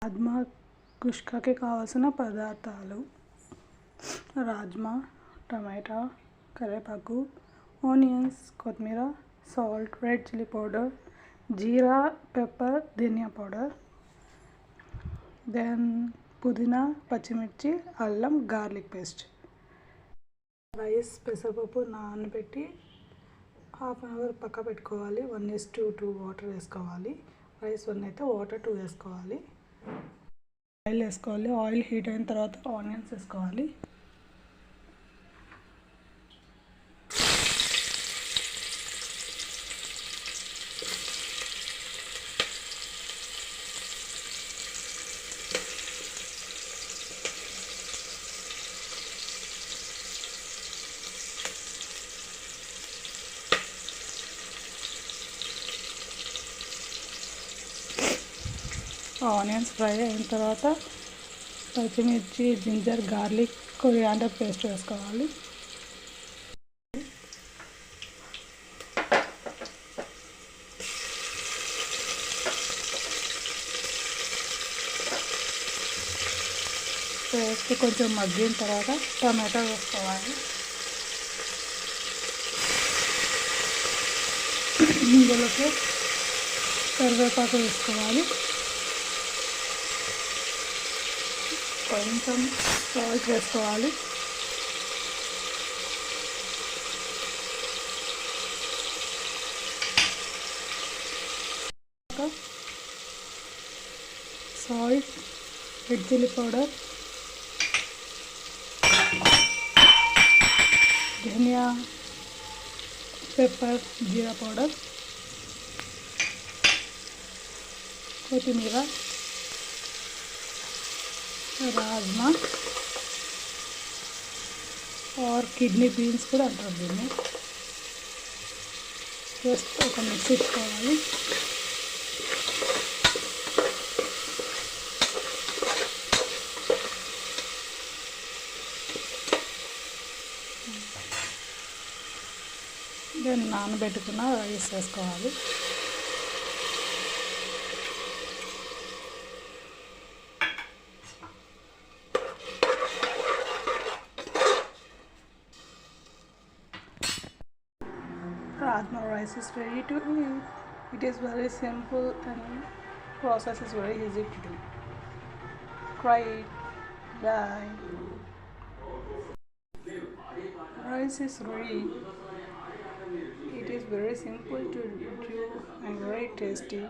రాజ్మా కుష్కాకి కావాల్సిన పదార్థాలు: రాజ్మా, టమాటా, కరివేపాకు, ఆనియన్స్, కొత్తిమీర, సాల్ట్, రెడ్ చిల్లీ పౌడర్, జీరా, పెప్పర్, ధనియా పౌడర్, దెన్ పుదీనా, పచ్చిమిర్చి, అల్లం, గార్లిక్ పేస్ట్. రైస్, పెసరపప్పు నానబెట్టి హాఫ్ అన్ అవర్ పక్క పెట్టుకోవాలి. 1:2 వాటర్ వేసుకోవాలి. రైస్ 1 అయితే వాటర్ 2 వేసుకోవాలి. ఆయిల్ వేసుకోవాలి. ఆయిల్ హీట్ అయిన తర్వాత ఆనియన్స్ వేసుకోవాలి. ఆనియన్స్ ఫ్రై అయిన తర్వాత పచ్చిమిర్చి, జింజర్, గార్లిక్, కొరియాండర్ పేస్ట్ వేసుకోవాలి. పేస్ట్ కొంచెం మగ్గిన తర్వాత టమాటో వేసుకోవాలి. ఇందులోకి కరివేపాకు వేసుకోవాలి. కొంచెం సాల్ట్ వేసుకోవాలి. సాల్ట్, రెడ్ చిల్లీ పౌడర్, ధనియా, పెప్పర్, జీరా పౌడర్, కొత్తిమీర, రాజ్మా ఆర్ కిడ్నీ బీన్స్ కూడా అంటారు దీన్ని. జస్ట్ ఒక మిక్స్ ఇచ్చుకోవాలి. దెన్ నానబెట్టుకున్న రైస్ వేసుకోవాలి. Rajma rice is ready to eat. It is very simple and process is very easy to do. Try it. Bye. Rice is ready. It is very simple to do and very tasty.